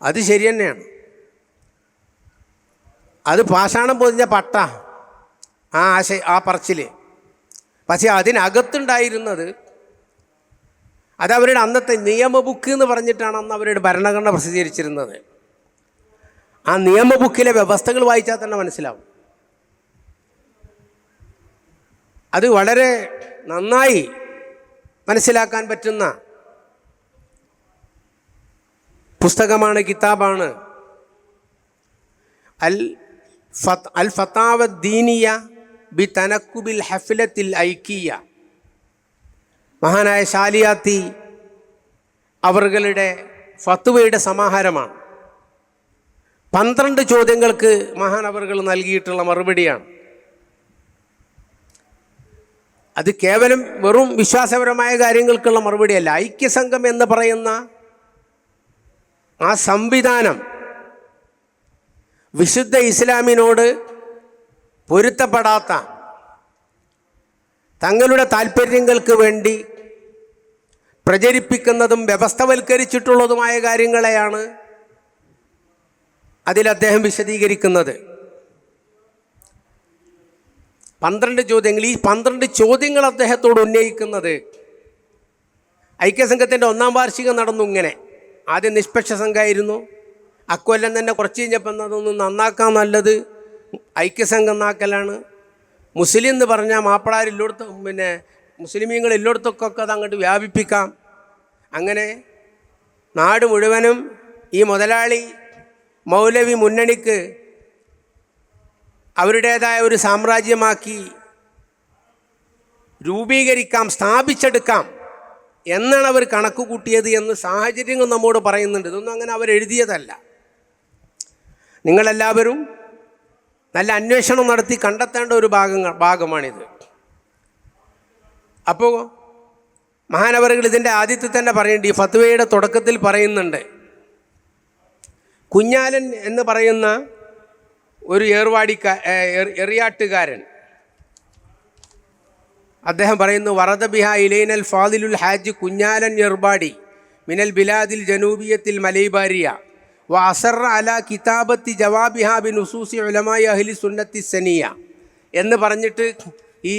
[SPEAKER 1] അത് ശരി തന്നെയാണ്. അത് പാഷാണം പൊതിഞ്ഞ പട്ട ആ പറച്ചിൽ. പക്ഷേ അതിനകത്തുണ്ടായിരുന്നത് അതവരുടെ അന്നത്തെ നിയമ ബുക്ക് എന്ന് പറഞ്ഞിട്ടാണ് അന്ന് അവരുടെ ഭരണഘടന പ്രസിദ്ധീകരിച്ചിരുന്നത്. ആ നിയമ ബുക്കിലെ വ്യവസ്ഥകൾ വായിച്ചാൽ തന്നെ മനസ്സിലാവും. അത് വളരെ നന്നായി മനസ്സിലാക്കാൻ പറ്റുന്ന പുസ്തകമാണ്, കിതാബാണ് അൽ ഫത്താവ ദീനിയ ബി തനക്കുബിൽ ഹഫ്ലത്തിൽ ഐക്കിയ. മഹാനായ ശാലിയാത്തി അവരുടെ ഫത്വയുടെ സമാഹാരമാണ്. 12 ചോദ്യങ്ങൾക്ക് മഹാനവറുകൾ നൽകിയിട്ടുള്ള മറുപടിയാണ്. അത് കേവലം വെറും വിശ്വാസപരമായ കാര്യങ്ങൾക്കുള്ള മറുപടിയല്ല. ഐക്യസംഘം എന്ന് പറയുന്ന ആ സംവിധാനം വിശുദ്ധ ഇസ്ലാമിനോട് പൊരുത്തപ്പെടാത്ത, തങ്ങളുടെ താല്പര്യങ്ങൾക്ക് വേണ്ടി പ്രചരിപ്പിക്കുന്നതും വ്യവസ്ഥവൽക്കരിച്ചിട്ടുള്ളതുമായ കാര്യങ്ങളെയാണ് അതിൽ അദ്ദേഹം വിശദീകരിക്കുന്നത്. 12 ചോദ്യങ്ങൾ. ഈ 12 ചോദ്യങ്ങൾ അദ്ദേഹത്തോട് ഉന്നയിക്കുന്നത് ഐക്യസംഘത്തിൻ്റെ 1-ാം വാർഷികം നടന്നു. ഇങ്ങനെ ആദ്യം നിഷ്പക്ഷ സംഘമായിരുന്നു. അക്കൊല്ലം തന്നെ കുറച്ച് കഴിഞ്ഞപ്പോൾ അതൊന്ന് നന്നാക്കാൻ നല്ലത് ഐക്യസംഘം നാക്കലാണ്. മുസ്ലിം എന്ന് പറഞ്ഞാൽ മാപ്പിളാരില്ലോടത്തും മുസ്ലിമീങ്ങൾ എല്ലായിടത്തൊക്കെ അത് അങ്ങോട്ട് വ്യാപിപ്പിക്കാം. അങ്ങനെ നാട് മുഴുവനും ഈ മുതലാളി മൗലവി മുന്നണിക്ക് അവരുടേതായ ഒരു സാമ്രാജ്യമാക്കി രൂപീകരിക്കാം, സ്ഥാപിച്ചെടുക്കാം എന്നാണ് അവർ കണക്ക് കൂട്ടിയത് എന്ന് സാഹചര്യങ്ങൾ നമ്മോട് പറയുന്നുണ്ട്. ഇതൊന്നും അങ്ങനെ അവരെഴുതിയതല്ല. നിങ്ങളെല്ലാവരും നല്ല അന്വേഷണം നടത്തി കണ്ടെത്തേണ്ട ഒരു ഭാഗമാണിത്. അപ്പോൾ മഹാനവറുകൾ ഇതിൻ്റെ ആദ്യത്തിൽ തന്നെ പറയുന്നുണ്ട്, ഈ ഫത്വയുടെ തുടക്കത്തിൽ പറയുന്നുണ്ട്, കുഞ്ഞാലൻ എന്ന് പറയുന്ന ഒരു എറിയാട്ടുകാരൻ അദ്ദേഹം പറയുന്നു, വറദ ബിഹ ഇലൈനൽ ഫാദിലുൽ ഹാജ് കുഞ്ഞാലൻ എർബാടി മിനൽ ബിലാദിൽ ജനൂബിയത്തിൽ മലൈബാരിയ വ അസറ അല കിതാബത്തി ജവാബിഹ ബി നുസൂസി ഉലമായി അഹ്ലി സുന്നത്തി സനിയ എന്ന് പറഞ്ഞിട്ട് ഈ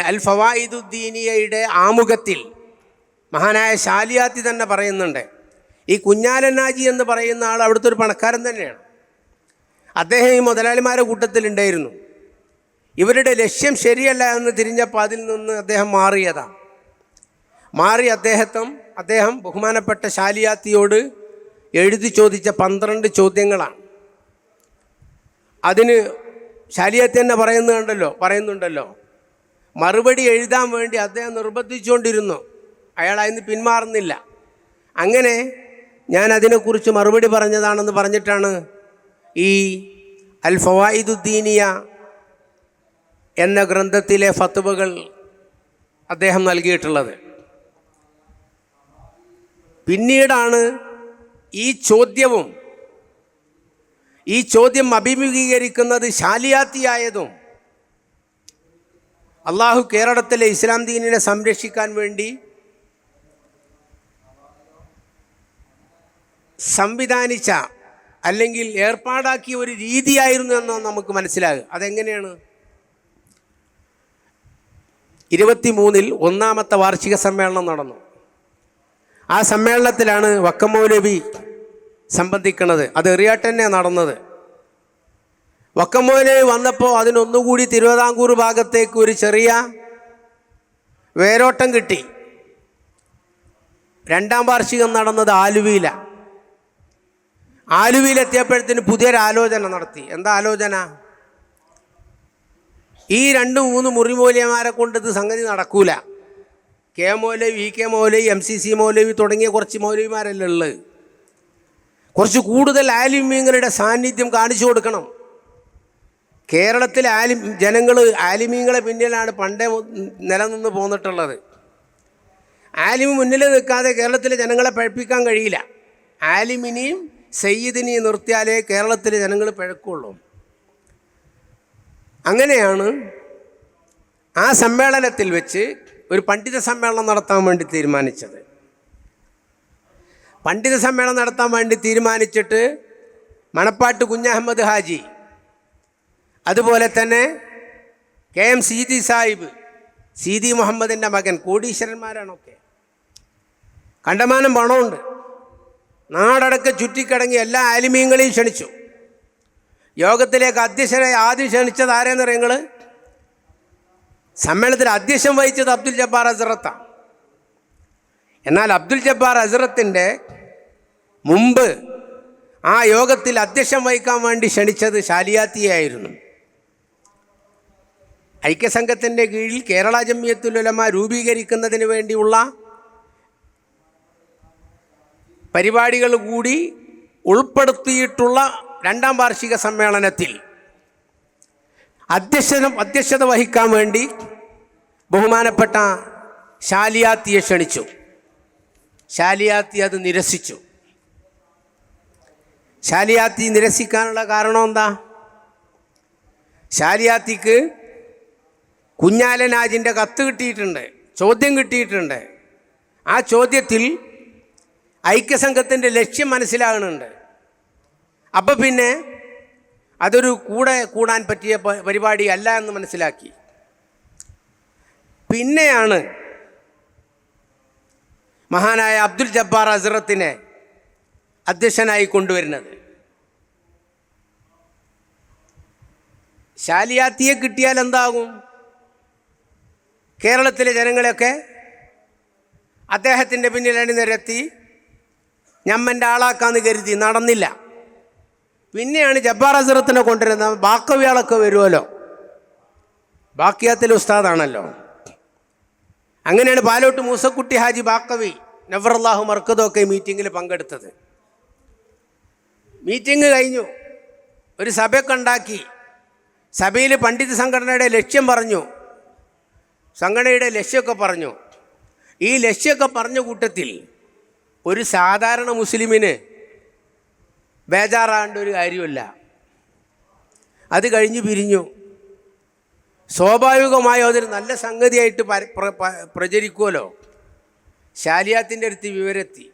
[SPEAKER 1] അൽ ഫവായിദുദ്ദീനിയയുടെ ആമുഖത്തിൽ മഹാനായ ശാലിയാത്തി തന്നെ പറയുന്നുണ്ട്. ഈ കുഞ്ഞാലൻ ഹാജി എന്ന് പറയുന്ന ആൾ അവിടുത്തെ ഒരു പണക്കാരൻ തന്നെയാണ്. അദ്ദേഹം ഈ മുതലാളിമാരുടെ കൂട്ടത്തിലുണ്ടായിരുന്നു. ഇവരുടെ ലക്ഷ്യം ശരിയല്ല എന്ന് തിരിഞ്ഞപ്പോൾ അതിൽ നിന്ന് അദ്ദേഹം മാറി അദ്ദേഹം ബഹുമാനപ്പെട്ട ശാലിയാത്തിയോട് എഴുതി ചോദിച്ച 12 ചോദ്യങ്ങളാണ്. അതിന് ശാലിയാത്തി തന്നെ പറയുന്നുണ്ടല്ലോ മറുപടി എഴുതാൻ വേണ്ടി അദ്ദേഹം നിർബന്ധിച്ചുകൊണ്ടിരുന്നു. അയാൾ അതിന് പിന്മാറുന്നില്ല. അങ്ങനെ ഞാൻ അതിനെക്കുറിച്ച് മറുപടി പറഞ്ഞതാണെന്ന് പറഞ്ഞിട്ടാണ് ഈ അൽ ഫവായിദുദ്ദീനിയ എന്ന ഗ്രന്ഥത്തിലെ ഫത്വകൾ അദ്ദേഹം നൽകിയിട്ടുള്ളത്. പിന്നീടാണ് ഈ ചോദ്യം അഭിമുഖീകരിക്കുന്നത് ശാലിയാത്തിയായതും അള്ളാഹു കേരളത്തിലെ ഇസ്ലാം ദീനിനെ സംരക്ഷിക്കാൻ വേണ്ടി സംവിധാനിച്ച അല്ലെങ്കിൽ ഏർപ്പാടാക്കിയ ഒരു രീതിയായിരുന്നു എന്ന് നമുക്ക് മനസ്സിലാകും. അതെങ്ങനെയാണ്? 23-ൽ 1ാമത്തെ വാർഷിക സമ്മേളനം നടന്നു. ആ സമ്മേളനത്തിലാണ് വക്കം മൗലവി സംബന്ധിക്കുന്നത്. അത് എറിയാട്ടന്നെ നടന്നത്. വക്കം മൗലവി വന്നപ്പോൾ അതിനൊന്നുകൂടി തിരുവിതാംകൂർ ഭാഗത്തേക്ക് ഒരു ചെറിയ വേരോട്ടം കിട്ടി. 2ാം വാർഷികം നടന്നത് ആലുവയിലെത്തിയപ്പോഴത്തേന് പുതിയൊരാലോചന നടത്തി. എന്താ ആലോചന? ഈ 2-3 മുറിമൗലവിമാരെ കൊണ്ട് ഇത് സംഗതി നടക്കൂല. കെ മൗലവി, കെ മൗലവി, MCC മൗലവി തുടങ്ങിയ കുറച്ച് മൗലവിമാരല്ലേ ഉള്ളത്. കുറച്ച് കൂടുതൽ ആലിമീങ്ങളുടെ സാന്നിധ്യം കാണിച്ചു കൊടുക്കണം. കേരളത്തിലെ ജനങ്ങൾ ആലിമീങ്ങളെ പിന്നിലാണ് പണ്ടേ നിലനിന്ന് പോന്നിട്ടുള്ളത്. ആലിമ് മുന്നിൽ നിൽക്കാതെ കേരളത്തിലെ ജനങ്ങളെ പഴപ്പിക്കാൻ കഴിയില്ല. ആലിമിനെയും സയ്യിദിനെയും നിർത്തിയാലേ കേരളത്തിലെ ജനങ്ങൾ പഴക്കുള്ളൂ. അങ്ങനെയാണ് ആ സമ്മേളനത്തിൽ വെച്ച് ഒരു പണ്ഡിത സമ്മേളനം നടത്താൻ വേണ്ടി തീരുമാനിച്ചത്. പണ്ഡിത സമ്മേളനം നടത്താൻ വേണ്ടി തീരുമാനിച്ചിട്ട് മണപ്പാട്ട് കുഞ്ഞഹമ്മദ് ഹാജി, അതുപോലെ തന്നെ KM സീതി സാഹിബ്, സീതി മുഹമ്മദിൻ്റെ മകൻ, കോടീശ്വരന്മാരാണൊക്കെ, കണ്ടമാനം പണമുണ്ട്, നാടടക്കം ചുറ്റിക്കടങ്ങി എല്ലാ ആലിമീങ്ങളെയും ക്ഷണിച്ചു. യോഗത്തിലേക്ക് ആദ്യം ക്ഷണിച്ചത് ആരെന്ന് നിങ്ങൾ? സമ്മേളനത്തിൽ അധ്യക്ഷം വഹിച്ചത് അബ്ദുൽ ജബ്ബാർ ഹസ്രത്താണ്. എന്നാൽ അബ്ദുൽ ജബ്ബാർ ഹസ്രത്തിൻ്റെ മുമ്പ് ആ യോഗത്തിൽ അധ്യക്ഷം വഹിക്കാൻ വേണ്ടി ക്ഷണിച്ചത് ശാലിയാത്തിയായിരുന്നു. ഐക്യസംഘത്തിൻ്റെ കീഴിൽ കേരള ജംഇയ്യത്തുൽ ഉലമ രൂപീകരിക്കുന്നതിന് വേണ്ടിയുള്ള പരിപാടികൾ കൂടി ഉൾപ്പെടുത്തിയിട്ടുള്ള 2ാം വാർഷിക സമ്മേളനത്തിൽ അധ്യക്ഷത വഹിക്കാൻ വേണ്ടി ബഹുമാനപ്പെട്ട ശാലിയാത്തിയെ ക്ഷണിച്ചു. ശാലിയാത്തി അത് നിരസിച്ചു. ശാലിയാത്തി നിരസിക്കാനുള്ള കാരണം എന്താ? ശാലിയാത്തിക്ക് കുഞ്ഞാലനാജിൻ്റെ കത്ത് കിട്ടിയിട്ടുണ്ട്, ചോദ്യം കിട്ടിയിട്ടുണ്ട്. ആ ചോദ്യത്തിൽ ഐക്യസംഘത്തിൻ്റെ ലക്ഷ്യം മനസ്സിലാകുന്നുണ്ട്. അപ്പം പിന്നെ അതൊരു കൂടാൻ പറ്റിയ പരിപാടി അല്ല എന്ന് മനസ്സിലാക്കി. പിന്നെയാണ് മഹാനായ അബ്ദുൽ ജബ്ബാർ ഹസ്രത്തിനെ അധ്യക്ഷനായി കൊണ്ടുവരുന്നത്. ശാലിയാത്തിയെ കിട്ടിയാൽ എന്താകും? കേരളത്തിലെ ജനങ്ങളെയൊക്കെ അദ്ദേഹത്തിൻ്റെ പിന്നിൽ അണിനിരത്തി ഞമ്മൻ്റെ ആളാക്കാന്ന് കരുതി. നടന്നില്ല. പിന്നെയാണ് ജബ്ബാർ ഹസ്രത്തിനെ കൊണ്ടുവരുന്നത്. ബാക്കവിയാളൊക്കെ വരുമല്ലോ, ബാക്കിയാത്തിൽ ഉസ്താദാണല്ലോ. അങ്ങനെയാണ് പാലോട്ട് മൂസക്കുട്ടി ഹാജി ബാക്കവി നവറല്ലാഹു മർക്കദൊക്കെ മീറ്റിങ്ങിൽ പങ്കെടുത്തത്. മീറ്റിംഗ് കഴിഞ്ഞു, ഒരു സഭയൊക്കെ ഉണ്ടാക്കി. സഭയിൽ പണ്ഡിത സംഘടനയുടെ ലക്ഷ്യം പറഞ്ഞു, സംഘടനയുടെ ലക്ഷ്യമൊക്കെ പറഞ്ഞു. ഈ ലക്ഷ്യമൊക്കെ പറഞ്ഞ കൂട്ടത്തിൽ ഒരു സാധാരണ മുസ്ലിമിന് ബേജാറാകേണ്ട ഒരു കാര്യമല്ല. അത് കഴിഞ്ഞ് പിരിഞ്ഞു. സ്വാഭാവികമായോ അതൊരു നല്ല സംഗതിയായിട്ട് പ്രചരിക്കുമല്ലോ. ശാലിയാത്തിൻ്റെ അടുത്ത് വിവരെത്തി.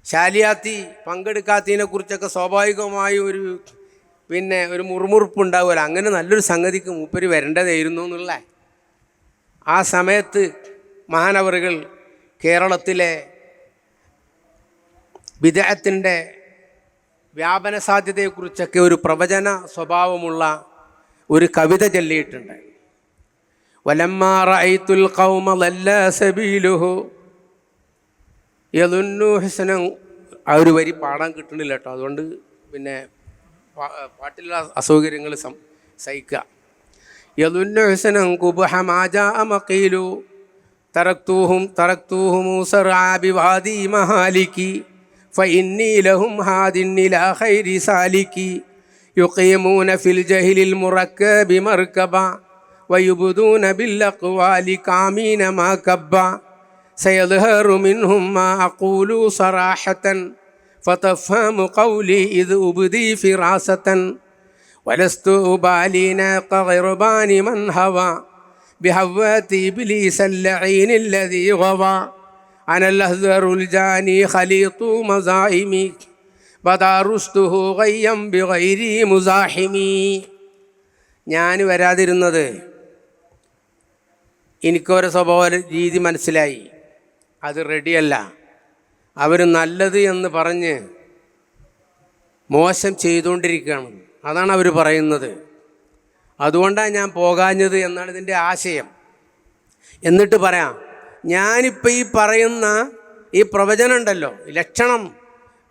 [SPEAKER 1] ശാലിയാത്തി പങ്കെടുക്കാത്തതിനെക്കുറിച്ചൊക്കെ സ്വാഭാവികമായും ഒരു മുറുമുറുപ്പ് ഉണ്ടാവുമല്ലോ. അങ്ങനെ നല്ലൊരു സംഗതിക്ക് മൂപ്പര് വരേണ്ടതായിരുന്നു എന്നുള്ള ആ സമയത്ത് മഹാനവറുകൾ കേരളത്തിലെ ബിദ്അത്തിൻ്റെ വ്യാപന സാധ്യതയെക്കുറിച്ചൊക്കെ ഒരു പ്രവചന സ്വഭാവമുള്ള ഒരു കവിത ചൊല്ലിയിട്ടുണ്ട്. വലമ്മാ റഅയ്തുൽ ഖൗമ ളല്ല സബീലുഹു യദുന്നു ഹസനൻ. ആ ഒരു വരി പാടാൻ കിട്ടുന്നില്ല കേട്ടോ, അതുകൊണ്ട് പിന്നെ പാട്ടിലുള്ള അസൗകര്യങ്ങൾ സഹിക്കുക. യദുന്നു ഹസനൻ ഖുബ്ഹ മാ ജാഅ മഖീലു തറക്തൂഹും സർആ ബിവാദി മഹാലികി ഫഇന്നി ലഹും ഹാദിൻ ഇലാ ഖൈരി സാലികി യുഖീമൂന ഫിൽ ജഹലിൽ മുറക്കബി മർകബ വയുബ്ദൂന ബിൽ അഖ്വാലി കാമീന മാ കബ്ബ സയദ്ഹറു മിൻഹും മാ അഖൂലു സറാഹതൻ ഫതഫഹമു ഖൗലി ഇദ് ഉബ്ദി ഫിറാസതൻ വലസ്തു ഉബാലിന ഖർബാനി മൻ ഹവാ ബിഹവ്വതി ഇബ്ലീസ് അൽ-ലഈൻ അല്ലദീ ഗവാ അനൽ അഹ്ദറുൽ ജാനി ഖലീതു മസാഇമി ബദാറുസ്തുഹു ഗയ്യം ബിഗൈരി മുസാഹിമി. ഞാൻ വരാതിരുന്നത് എനിക്കൊരു സ്വഭാവ രീതി മനസ്സിലായി, അത് റെഡിയല്ല. അവർ നല്ലത് എന്ന് പറഞ്ഞ് മോശം ചെയ്തുകൊണ്ടിരിക്കുകയാണ്, അതാണ് അവർ പറയുന്നത്. അതുകൊണ്ടാണ് ഞാൻ പോകാഞ്ഞത് എന്നാണ് ഇതിൻ്റെ ആശയം. എന്നിട്ട് പറയാം, ഞാനിപ്പോൾ ഈ പറയുന്ന ഈ പ്രവചനം ഉണ്ടല്ലോ, ലക്ഷണം,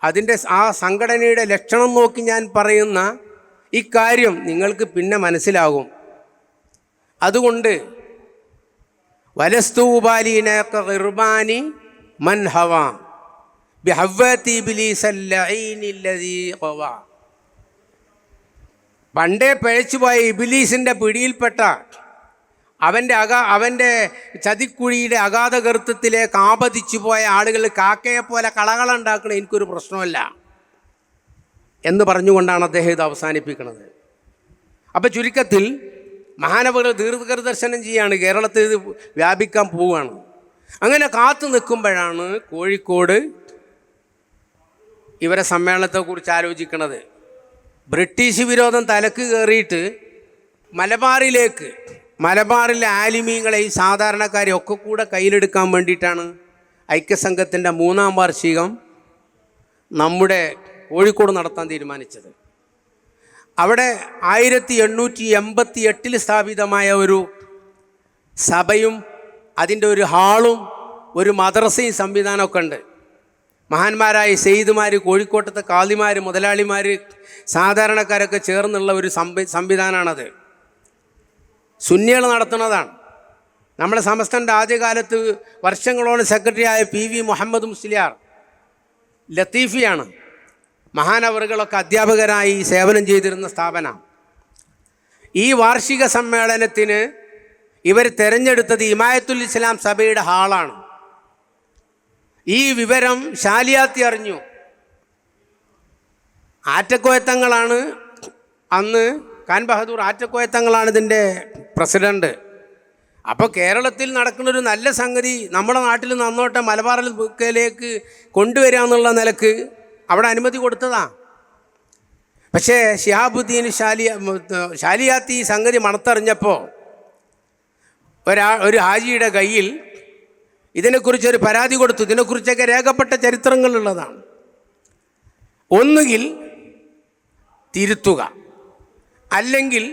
[SPEAKER 1] അതിൻ്റെ ആ സംഘടനയുടെ ലക്ഷണം നോക്കി ഞാൻ പറയുന്ന ഈ കാര്യം നിങ്ങൾക്ക് പിന്നെ മനസ്സിലാകും. അതുകൊണ്ട് വലസ്തൂബാലീന ഖിർബാനി മൻ ഹവാ ബിഹവ്വതി ഇബ്ലീസ് അൽ-ലഈൻ അല്ലദീ ഖവാ. പണ്ടേ പിഴച്ചുപോയ ഇബ്ലീസിൻ്റെ പിടിയിൽപ്പെട്ട അവൻ്റെ ചതിക്കുഴിയുടെ അഗാധ ഗർത്തത്തിലേക്ക് ആപതിച്ചു പോയ ആളുകൾ കാക്കയെപ്പോലെ കളകളുണ്ടാക്കണ എനിക്കൊരു പ്രശ്നമല്ല എന്ന് പറഞ്ഞുകൊണ്ടാണ് അദ്ദേഹം ഇത് അവസാനിപ്പിക്കുന്നത്. അപ്പം ചുരുക്കത്തിൽ മഹാനവറുകൾ ദീർഘദർശനം ചെയ്യാണ്, കേരളത്തിൽ ഇത് വ്യാപിക്കാൻ പോവുകയാണ്. അങ്ങനെ കാത്തു നിൽക്കുമ്പോഴാണ് കോഴിക്കോട് ഇവരെ സമ്മേളനത്തെക്കുറിച്ച് ആലോചിക്കുന്നത്. ബ്രിട്ടീഷ് വിരോധം തലക്ക് കയറിയിട്ട് മലബാറിലെ ആലിമീങ്ങളെയും സാധാരണക്കാരെയും ഒക്കെ കൂടെ കയ്യിലെടുക്കാൻ വേണ്ടിയിട്ടാണ് ഐക്യസംഘത്തിൻ്റെ 3-ാം വാർഷികം നമ്മുടെ കോഴിക്കോട് നടത്താൻ തീരുമാനിച്ചത്. അവിടെ 1888 സ്ഥാപിതമായ ഒരു സഭയും അതിൻ്റെ ഒരു ഹാളും ഒരു മദ്രസയും സംവിധാനമൊക്കെ ഉണ്ട്. മഹാന്മാരായ സെയ്ദുമാർ, കോഴിക്കോട്ടത്തെ കാളിമാർ, മുതലാളിമാർ, സാധാരണക്കാരൊക്കെ ചേർന്നുള്ള ഒരു സംവിധാനമാണത്. സുന്നികൾ നടത്തുന്നതാണ്. നമ്മുടെ സമസ്തൻ്റെ ആദ്യകാലത്ത് വർഷങ്ങളോളം സെക്രട്ടറിയായ PV മുഹമ്മദ് മുസ്ലിയാർ ലത്തീഫിയാണ്. മഹാനവറുകളൊക്കെ അധ്യാപകരായി സേവനം ചെയ്തിരുന്ന സ്ഥാപനം. ഈ വാർഷിക സമ്മേളനത്തിന് ഇവർ തിരഞ്ഞെടുത്തത് ഹിമായത്തുൽ ഇസ്ലാം സഭയുടെ ഹാളാണ്. ഈ വിവരം ശാലിയാത്തി അറിഞ്ഞു. ആറ്റക്കോയത്തങ്ങളാണ് അന്ന്, ഖാൻ ബഹദൂർ ആറ്റക്കോയത്തങ്ങളാണ് ഇതിൻ്റെ പ്രസിഡൻറ്റ്. അപ്പോൾ കേരളത്തിൽ നടക്കുന്നൊരു നല്ല സംഗതി നമ്മുടെ നാട്ടിൽ നന്നോട്ടെ, മലബാറിലേക്ക് കൊണ്ടുവരിക എന്നുള്ള നിലക്ക് അവിടെ അനുമതി കൊടുത്തതാ. പക്ഷേ ശിഹാബുദ്ദീൻ ശാലിയാത്തി ഈ സംഗതി മണത്തറിഞ്ഞപ്പോൾ ഒരു ഹാജിയുടെ കയ്യിൽ ഇതിനെക്കുറിച്ചൊരു പരാതി കൊടുത്തു. ഇതിനെക്കുറിച്ചൊക്കെ രേഖപ്പെട്ട ചരിത്രങ്ങളുള്ളതാണ്. ഒന്നുകിൽ തിരുത്തുക, അല്ലെങ്കിൽ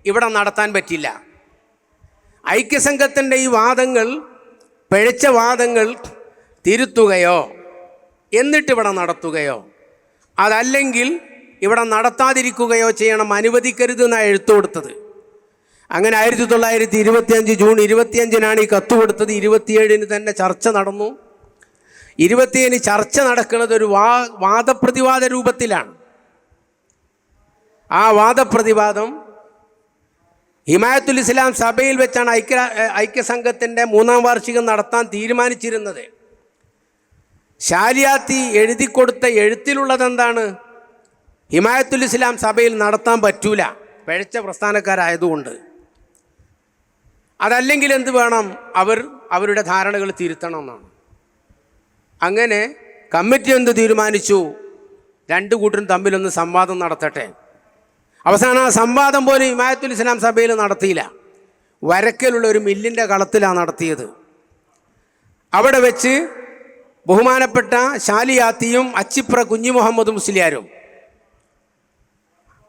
[SPEAKER 1] ഇവിടെ നടത്താൻ പറ്റില്ല. ഐക്യസംഘത്തിൻ്റെ ഈ വാദങ്ങൾ, പിഴച്ച വാദങ്ങൾ തിരുത്തുകയോ എന്നിട്ട് ഇവിടെ നടത്തുകയോ, അതല്ലെങ്കിൽ ഇവിടെ നടത്താതിരിക്കുകയോ ചെയ്യണം, അനുവദിക്കരുത് എന്നാണ് എഴുത്തു കൊടുത്തത്. അങ്ങനെ 1925 ജൂൺ 25-നാണ് ഈ കത്ത് കൊടുത്തത്. 27-ന് തന്നെ ചർച്ച നടന്നു. 27-ന് ചർച്ച നടക്കുന്നത് ഒരു വാദപ്രതിവാദ രൂപത്തിലാണ്. ആ വാദപ്രതിവാദം ഹിമായത്തുൽ ഇസ്ലാം സഭയിൽ വെച്ചാണ് ഐക്യസംഘത്തിൻ്റെ 3-ാം വാർഷികം നടത്താൻ തീരുമാനിച്ചിരുന്നത്. ശാലിയാത്തി എഴുതി കൊടുത്ത എഴുത്തിലുള്ളതെന്താണ്? ഹിമായത്തുൽ ഇസ്ലാം സഭയിൽ നടത്താൻ പറ്റൂല, പിഴച്ച പ്രസ്ഥാനക്കാരായതുകൊണ്ട്. അതല്ലെങ്കിൽ എന്ത് വേണം? അവരുടെ ധാരണകൾ തിരുത്തണം എന്നാണ്. അങ്ങനെ കമ്മിറ്റി എന്ത് തീരുമാനിച്ചു? 2 കൂട്ടരും തമ്മിലൊന്ന് സംവാദം നടത്തട്ടെ. അവസാനം ആ സംവാദം പോലും ഹിമായത്തുൽ ഇസ്ലാം സഭയിൽ നടത്തിയില്ല. വരക്കലുള്ള ഒരു മില്ലിൻ്റെ കളത്തിലാണ് നടത്തിയത്. അവിടെ വെച്ച് ബഹുമാനപ്പെട്ട ശാലിയാത്തിയും അച്ചിപ്ര കുഞ്ഞി മുഹമ്മദ് മുസ്ലിയാരും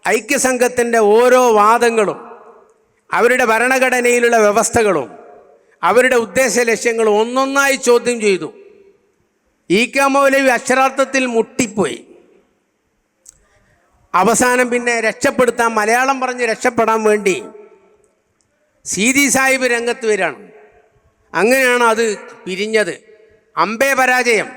[SPEAKER 1] ഐക്യസംഘത്തിൻ്റെ ഓരോ വാദങ്ങളും, അവരുടെ ഭരണഘടനയിലുള്ള വ്യവസ്ഥകളും, അവരുടെ ഉദ്ദേശ ലക്ഷ്യങ്ങളും ഒന്നൊന്നായി ചോദ്യം ചെയ്തു. ഈക്ക മൗലവി അക്ഷരാർത്ഥത്തിൽ മുട്ടിപ്പോയി. അവസാനം പിന്നെ രക്ഷപ്പെടുത്താൻ, മലയാളം പറഞ്ഞ് രക്ഷപ്പെടാൻ വേണ്ടി സീതി സാഹിബ് രംഗത്ത് വരികയാണ്. അങ്ങനെയാണ് അത് പിരിഞ്ഞത്. അമ്പേ പരാജയം.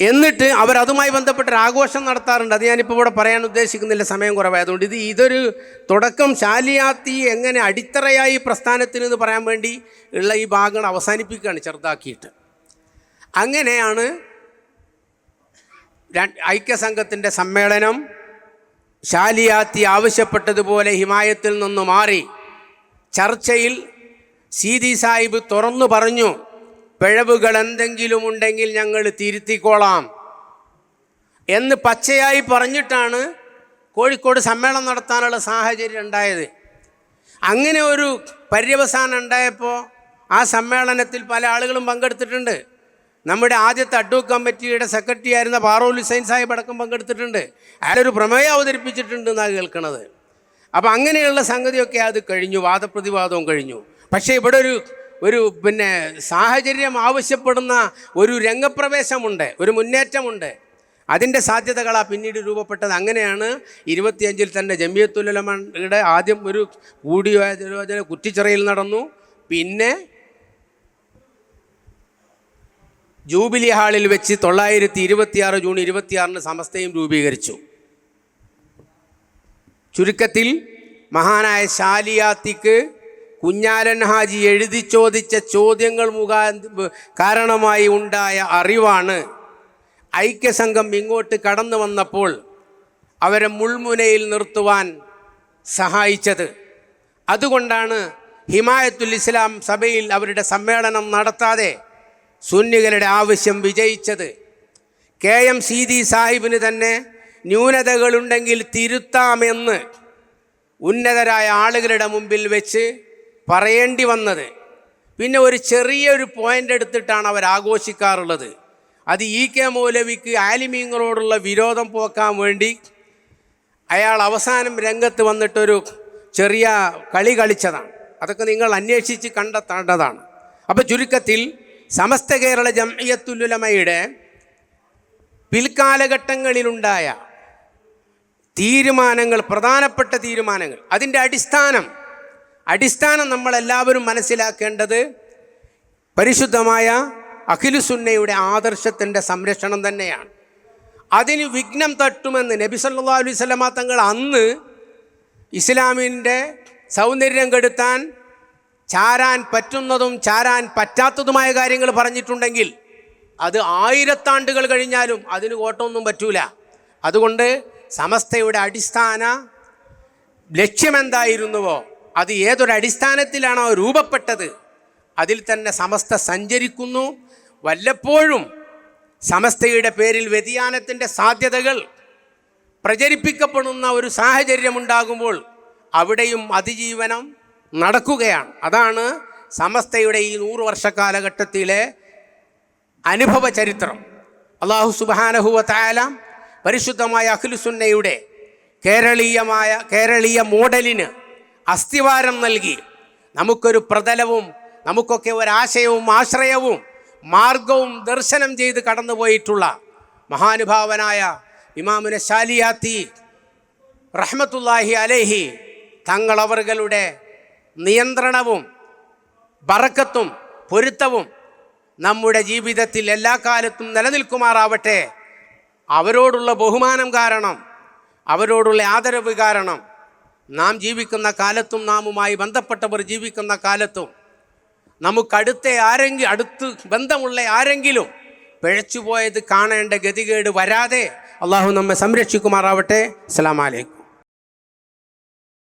[SPEAKER 1] എന്നിട്ട് അവരതുമായി ബന്ധപ്പെട്ടൊരു ആഘോഷം നടത്താറുണ്ട്. അത് ഞാനിപ്പോൾ ഇവിടെ പറയാൻ ഉദ്ദേശിക്കുന്നില്ല, സമയം കുറവായതുകൊണ്ട്. ഇതൊരു തുടക്കം ശാലിയാത്തി എങ്ങനെ അടിത്തറയായി പ്രസ്ഥാനത്തിന് എന്ന് പറയാൻ വേണ്ടി ഉള്ള ഈ ഭാഗങ്ങൾ അവസാനിപ്പിക്കുകയാണ് ചെറുതാക്കിയിട്ട്. അങ്ങനെയാണ് ഐക്യസംഘത്തിൻ്റെ സമ്മേളനം ശാലിയാത്തി ആവശ്യപ്പെട്ടതുപോലെ ഹിമായത്തിൽ നിന്ന് മാറി ചർച്ചയിൽ സീതി സാഹിബ് തുറന്നു പറഞ്ഞു, പിഴവുകൾ എന്തെങ്കിലും ഉണ്ടെങ്കിൽ ഞങ്ങൾ തിരുത്തിക്കോളാം എന്ന് പച്ചയായി പറഞ്ഞിട്ടാണ് കോഴിക്കോട് സമ്മേളനം നടത്താനുള്ള സാഹചര്യം ഉണ്ടായത്. അങ്ങനെ ഒരു പര്യവസാനം ഉണ്ടായപ്പോൾ ആ സമ്മേളനത്തിൽ പല ആളുകളും പങ്കെടുത്തിട്ടുണ്ട്. നമ്മുടെ ആദ്യത്തെ അഡ്വ കമ്മിറ്റിയുടെ സെക്രട്ടറി ആയിരുന്ന പാറൂൽ ഹുസൈൻ സാഹിബ് അടക്കം പങ്കെടുത്തിട്ടുണ്ട്. അയാളൊരു പ്രമേയം അവതരിപ്പിച്ചിട്ടുണ്ട് എന്നാണ് കേൾക്കുന്നത്. അപ്പം അങ്ങനെയുള്ള സംഗതിയൊക്കെ അത് കഴിഞ്ഞു, വാദപ്രതിവാദവും കഴിഞ്ഞു. പക്ഷേ ഇവിടെ ഒരു സാഹചര്യം ആവശ്യപ്പെടുന്ന ഒരു രംഗപ്രവേശമുണ്ട്, ഒരു മുന്നേറ്റമുണ്ട്. അതിൻ്റെ സാധ്യതകളാണ് പിന്നീട് രൂപപ്പെട്ടത്. അങ്ങനെയാണ് 25 തന്നെ ജമിയത്തുൽ ഉലമയുടെ ആദ്യം ഒരു കൂടിയാലോചന കുറ്റിച്ചിറയിൽ നടന്നു. പിന്നെ ജൂബിലി ഹാളിൽ വെച്ച് 926 ജൂൺ 26 സമസ്തയും രൂപീകരിച്ചു. ചുരുക്കത്തിൽ മഹാനായ ശാലിയാത്തിക്ക് കുഞ്ഞാലൻ ഹാജി എഴുതി ചോദിച്ച ചോദ്യങ്ങൾ കാരണമായി ഉണ്ടായ അറിവാണ് ഐക്യസംഘം ഇങ്ങോട്ട് കടന്നു വന്നപ്പോൾ അവരെ മുൾമുനയിൽ നിർത്തുവാൻ സഹായിച്ചത്. അതുകൊണ്ടാണ് ഹിമായത്തുൽ ഇസ്ലാം സഭയിൽ അവരുടെ സമ്മേളനം നടത്താതെ സുന്നികളുടെ ആവശ്യം വിജയിച്ചത്. KM സീതി സാഹിബിന് തന്നെ ന്യൂനതകളുണ്ടെങ്കിൽ തിരുത്താമെന്ന് ഉന്നതരായ ആളുകളുടെ മുമ്പിൽ വെച്ച് പറയേണ്ടി വന്നത്. പിന്നെ ഒരു ചെറിയൊരു പോയിൻ്റ് എടുത്തിട്ടാണ് അവർ ആഘോഷിക്കാറുള്ളത്. അത് EK മൗലവിക്ക് ആലിമീങ്ങളോടുള്ള വിരോധം പോക്കാൻ വേണ്ടി അയാൾ അവസാനം രംഗത്ത് വന്നിട്ടൊരു ചെറിയ കളി കളിച്ചതാണ്. അതൊക്കെ നിങ്ങൾ അന്വേഷിച്ച് കണ്ടെത്തേണ്ടതാണ്. അപ്പോൾ ചുരുക്കത്തിൽ സമസ്ത കേരള ജംഇയ്യത്തുൽ ഉലമയുടെ പിൽക്കാലഘട്ടങ്ങളിലുണ്ടായ തീരുമാനങ്ങൾ, പ്രധാനപ്പെട്ട തീരുമാനങ്ങൾ, അതിൻ്റെ അടിസ്ഥാനം നമ്മളെല്ലാവരും മനസ്സിലാക്കേണ്ടത് പരിശുദ്ധമായ അഖിലുസുന്നയുടെ ആദർശത്തിൻ്റെ സംരക്ഷണം തന്നെയാണ്. അതിന് വിഘ്നം തട്ടുമെന്ന് നബി സല്ലല്ലാഹു അലൈഹി വസല്ലമ തങ്ങൾ അന്ന് ഇസ്ലാമിൻ്റെ സൗന്ദര്യം കെടുത്താൻ ചാരാൻ പറ്റുന്നതും ചാരാൻ പറ്റാത്തതുമായ കാര്യങ്ങൾ പറഞ്ഞിട്ടുണ്ടെങ്കിൽ അത് 1000 ആണ്ടുകൾ കഴിഞ്ഞാലും അതിന് കോട്ടമൊന്നും പറ്റൂല. അതുകൊണ്ട് സമസ്തയുടെ അടിസ്ഥാന ലക്ഷ്യമെന്തായിരുന്നുവോ അത് ഏതൊരടിസ്ഥാനത്തിലാണോ രൂപപ്പെട്ടത് അതിൽ തന്നെ സമസ്ത സഞ്ചരിക്കുന്നു. വല്ലപ്പോഴും സമസ്തയുടെ പേരിൽ വ്യതിയാനത്തിൻ്റെ സാധ്യതകൾ പ്രചരിപ്പിക്കപ്പെടുന്ന ഒരു സാഹചര്യമുണ്ടാകുമ്പോൾ അവിടെയും അതിജീവനം നടക്കുകയാണ്. അതാണ് സമസ്തയുടെ ഈ 100 വർഷ കാലഘട്ടത്തിലെ അനുഭവ ചരിത്രം. അല്ലാഹു സുബ്ഹാനഹു വ തആല പരിശുദ്ധമായ അഖിലുസുന്നയുടെ കേരളീയ മോഡലിന് അസ്ഥിവാരം നൽകി നമുക്കൊരു പ്രതലവും നമുക്കൊക്കെ ഒരാശയവും ആശ്രയവും മാർഗവും ദർശനം ചെയ്ത് കടന്നുപോയിട്ടുള്ള മഹാനുഭാവനായ ഇമാമുന ശാലിയാത്തി റഹ്മത്തുള്ളാഹി അലൈഹി തങ്ങളവറുകളുടെ നിയന്ത്രണവും ബറക്കത്തും പൊരുത്തവും നമ്മുടെ ജീവിതത്തിൽ എല്ലാ കാലത്തും നിലനിൽക്കുമാറാവട്ടെ. അവരോടുള്ള ബഹുമാനം കാരണം, അവരോടുള്ള ആദരവ് കാരണം നാം ജീവിക്കുന്ന കാലത്തും നാമുമായി ബന്ധപ്പെട്ടവർ ജീവിക്കുന്ന കാലത്തും അടുത്ത് ബന്ധമുള്ള ആരെങ്കിലും പിഴച്ചുപോയത് കാണേണ്ട ഗതികേട് വരാതെ അള്ളാഹു നമ്മെ സംരക്ഷിക്കുമാറാവട്ടെ. അസ്സലാമു അലൈക്കും.